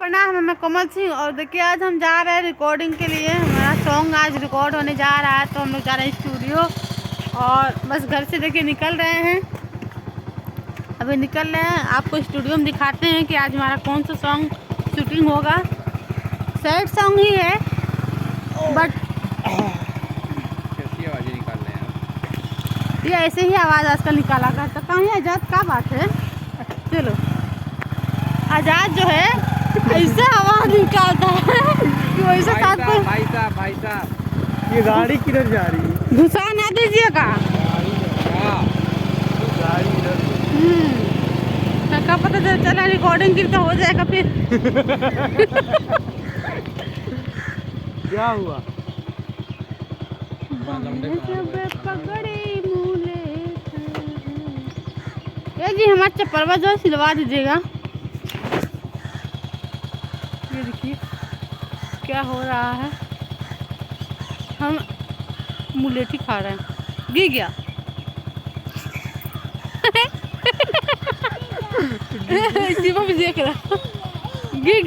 प्रणाम, मैं कोमल सिंह। और देखिए आज हम जा रहे हैं रिकॉर्डिंग के लिए। हमारा सॉन्ग आज रिकॉर्ड होने जा रहा है, तो हम लोग जा रहे हैं स्टूडियो। और बस घर से देखिए निकल रहे हैं, अभी निकल रहे हैं। आपको स्टूडियो में दिखाते हैं कि आज हमारा कौन सा सॉन्ग शूटिंग होगा। सैड सॉन्ग ही है, बट कैसी आवाज़ें निकाल रहे हैं आप? ये ऐसे ही आवाज़ आजकल निकाला करता। कहाँ है आजाद, क्या बात है? चलो, आजाद जो है ऐसा आवाज़ निकालता है कि वैसे साथ को भाई साहब ये गाड़ी किधर जा रही है? घुसा ना दीजिएगा। गाड़ी इधर क्या पता चला रिकॉर्डिंग की तो हो जाएगा फिर। क्या हुआ? ये जी हमारा चप्पलवा जो है सिलवा दीजिएगा। ये देखिए क्या हो रहा है, हम मुलेठी खा रहे हैं। गिर गया। इसी में भी देख रहा